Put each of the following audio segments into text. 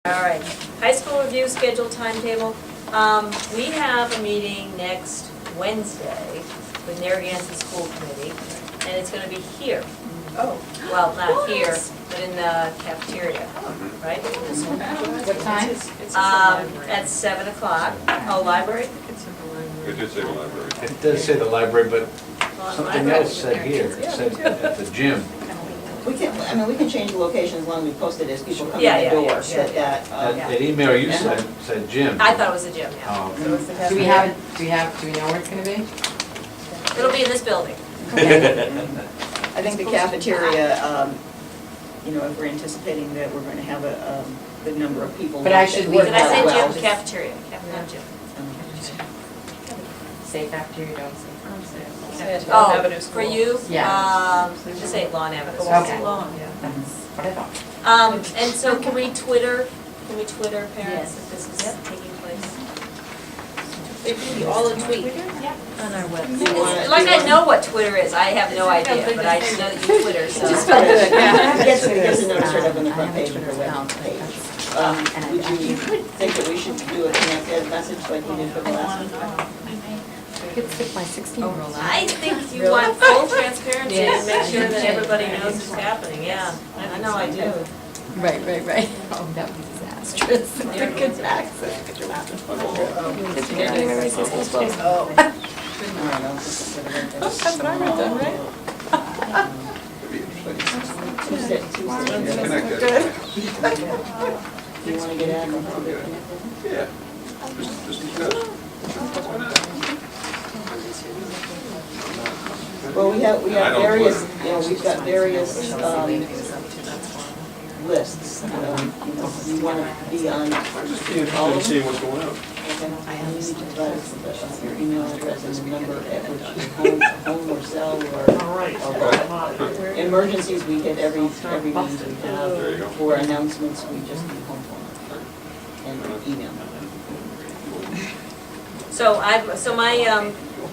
All right, high school review schedule timetable. We have a meeting next Wednesday with Narragansett School Committee, and it's gonna be here. Oh. Well, not here, but in the cafeteria, right? What time? At 7 o'clock. Oh, library? It did say the library. It does say the library, but Well, something library. else said here, it said at the gym. We can, we can change the location as long as we post it as people come Yeah, in yeah, the yeah, door, yeah, so that, That email you said gym. I thought it was a gym, yeah. Oh, Do we know where it's gonna be? It'll be in this building. I think the cafeteria, if we're anticipating that we're gonna have a good number of people. But I should that leave work Did I say that well. gym? Cafeteria, not gym. Safe after you don't say. Oh, for you? Yeah. Just say Lawn Avenue. Okay. That's What I thought. And so can we Twitter parents if this is taking place? It can be all a tweet on our website. Like I know what Twitter is, I have no idea, but I know that you Twitter, so. Just felt good, yeah. It gets a notice right up on the front page of the web page. Would you think that we should do a connected message like we did for the last one? I could stick my 16-year-old out. I think you want full transparency and make sure that everybody knows it's happening, yeah. I know I do. Right. Oh, that would be disastrous. Good access. Did you get anywhere says those close? Oh. I don't know. That's what I would have done, right? Tuesday. Connected. Do you want to get at it? Yeah. Just because. Why not? Well, we have I don't various, Twitter. we've got various lists. You want to be on I'm just interested in seeing what's going on. you need to provide us your email address and the number at which home or cell or emergencies we hit every meeting we There you go. have. For announcements, we just do home phone and email.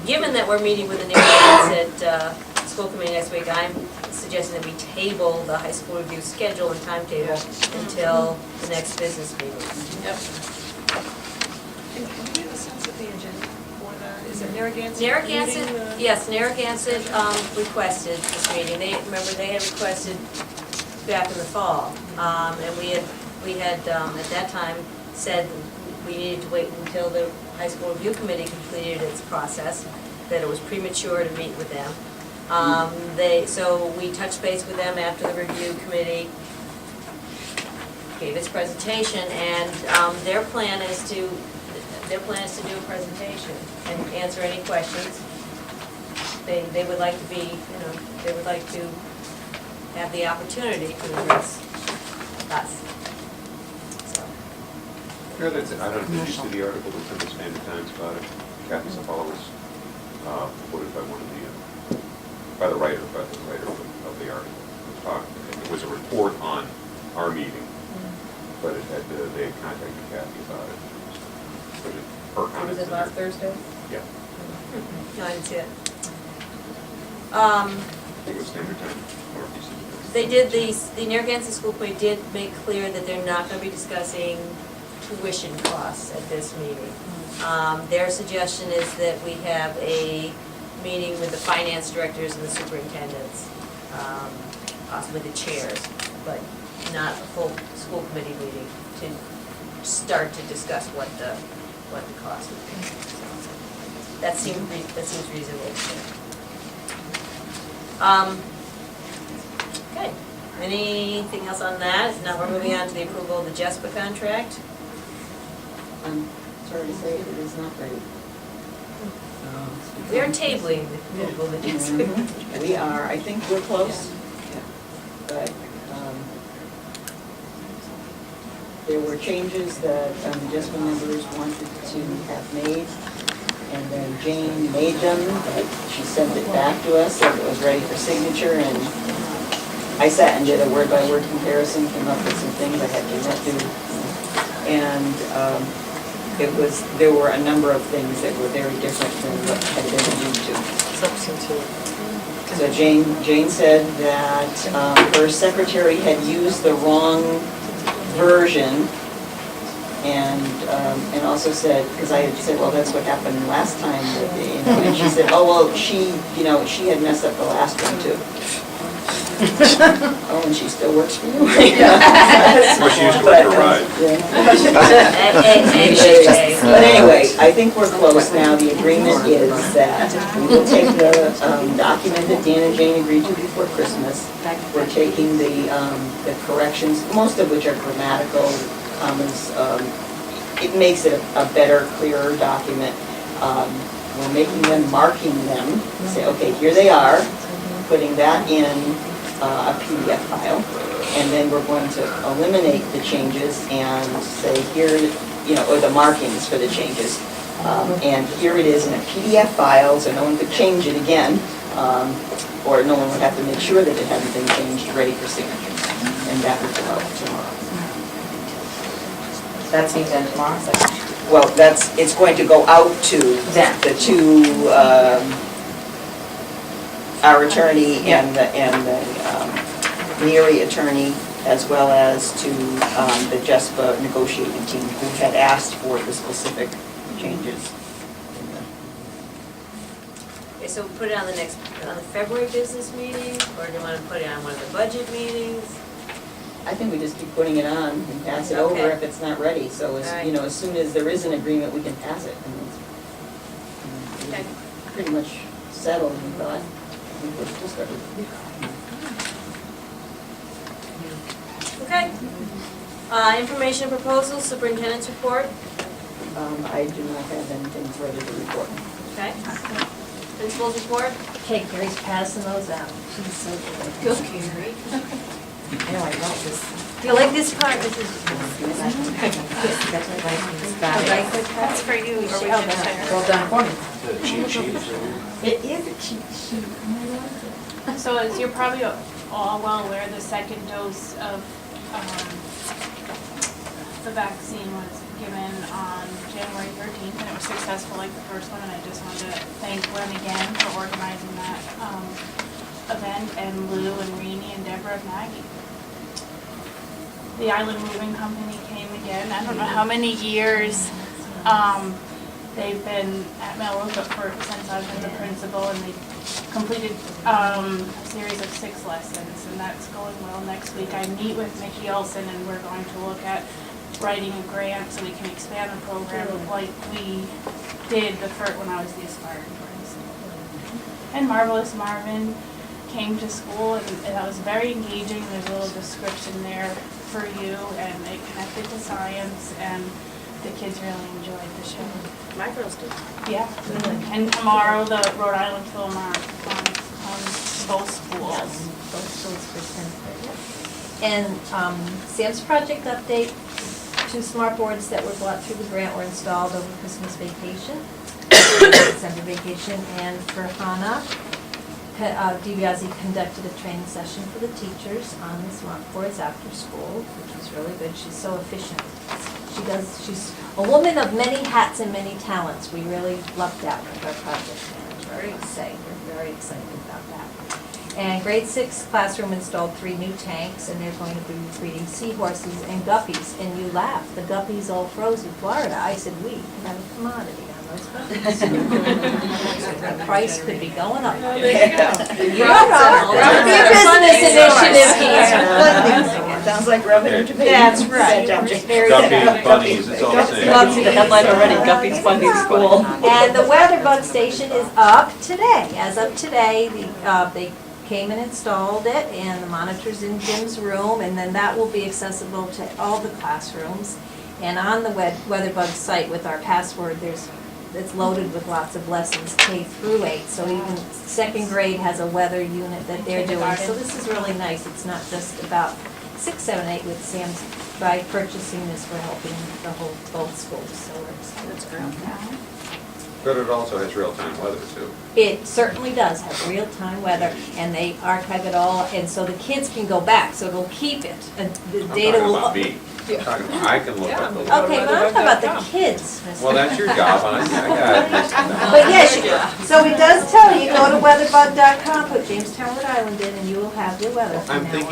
Given that we're meeting with the Narragansett School Committee next week, I'm suggesting that we table the high school review schedule and timetable until the next business meeting. Yep. And can we have a sense of the agenda for that? Is it Narragansett? Narragansett, yes, Narragansett requested this meeting. They had requested back in the fall. And we had at that time said we needed to wait until the high school review committee completed its process, that it was premature to meet with them. So we touched base with them after the review committee gave its presentation, and their plan is to do a presentation and answer any questions. They would like to be, they would like to have the opportunity to address us. Yeah, that's it. I don't know, did you see the article that Central Standard Times about it? Kathy Safala was quoted by by the writer of the article. It was a report on our meeting, but they had contacted Kathy about it. But her comments. Was it last in there. Thursday? Yeah. No, I didn't see it. I think it was Standard Time, Northeast. They did, the Narragansett School Committee did make clear that they're not going to be discussing tuition costs at this meeting. Their suggestion is that we have a meeting with the finance directors and the superintendents, possibly the chairs, but not a full school committee meeting to start to discuss what the cost would be. So that seems reasonable. Okay. Anything else on that? If not, we're moving on to the approval of the JESPA contract. I'm sorry to say it is not ready. We are tabling the approval of the JESPA. We are, I think we're close, but there were changes that JESPA members wanted to have made, and then Jane made them, but she sent it back to us, said it was ready for signature, and I sat and did a word-by-word comparison, came up with some things I had to do, and there were a number of things that were very different than what had been agreed to. Substantive. So Jane said that her secretary had used the wrong version and also said, because I had said, well, that's what happened last time, and she said, oh, well, she had messed up the last one too. Oh, and she still works for you? Well, she used to work for Ride. But anyway, I think we're close now. The agreement is that we will take the document that Dan and Jane agreed to before Christmas. We're taking the corrections, most of which are grammatical comments. It makes it a better, clearer document. We're making them, marking them, say, okay, here they are, putting that in a PDF file, and then we're going to eliminate the changes and say here, or the markings for the changes. And here it is in a PDF file, so no one could change it again, or no one would have to make sure that it hadn't been changed, ready for signature. And that would go out tomorrow. That's being done tomorrow, so. Well, it's going to go out to the two, our attorney and the Neary attorney, as well as to the JESPA negotiating team who had asked for the specific changes. Okay, so put it on the February business meeting, or do you want to put it on one of the budget meetings? I think we just keep putting it on and pass it over Okay. if it's not ready. So as, All right. as soon as there is an agreement, we can pass it. And it's Okay. pretty much settled, we thought. We're still started. Okay. Information and proposals, superintendent's report. I do not have anything further to report. Okay. Principal's report. Okay, Gary's passing those out. She's so good. Go, Gary. I know, I wrote this. Do you like this part? This is. That's for you, or we can share. Well done for me. The cheat sheet. It is a cheat sheet. So as you're probably all well aware, the second dose of the vaccine was given on January 13th, and it was successful like the first one, and I just wanted to thank Glenn again for organizing that event, and Lou and Renee and Deborah and Maggie. The Island Moving Company came again. I don't know how many years they've been at Mellowbrook since I've been the principal, and they've completed a series of 6 lessons, and that's going well. Next week I meet with Mickey Olson, and we're going to look at writing a grant so we can expand the program like we did when I was the aspiring principal. And Marvelous Marvin came to school, and that was very engaging. There's a little description there for you, and it connected to science, and the kids really enjoyed the show. My girls do. Yeah, really. And tomorrow, the Rhode Island Philharmonic comes both schools. Both schools for 10th. And Sam's project update, 2 smart boards that were bought through the grant were installed over Christmas vacation, December vacation, and for Hana, DiBiase conducted a training session for the teachers on the smart boards after school, which was really good. She's so efficient. She's a woman of many hats and many talents. We really lucked out with our project manager, I must say. We're very excited about that. And grade 6 classroom installed 3 new tanks, and they're going to be breeding seahorses and guppies. And you laugh, the guppies all froze in Florida. I said, we have a commodity on those guppies. The price could be going up. There you go. Be a business initiative here. Sounds like revenue to pay. That's right. Very good. Guppy, bunnies, it's all the same. Not see the headline already, Guppy's funding school. And the weather bug station is up today. As of today, they came and installed it, and the monitor's in Jim's room, and then that will be accessible to all the classrooms. And on the WeatherBug site with our password, it's loaded with lots of lessons, K through 8. So even 2nd grade has a weather unit that they're doing. So this is really nice. It's not just about 6, 7, 8 with Sam's, by purchasing this, we're helping both schools, so we're excited. That's great. But it also has real-time weather too. It certainly does have real-time weather, and they archive it all, and so the kids can go back, so it'll keep it, and the I'm data talking will. about me. I'm talking about, I can look up the weather. Okay, but I'm talking about the kids. Mr. Well, that's your job, I got it. But yes, so it does tell you, go to weatherbug.com, put Jamestown, Rhode Island in, and you will have your weather from I'm now thinking on.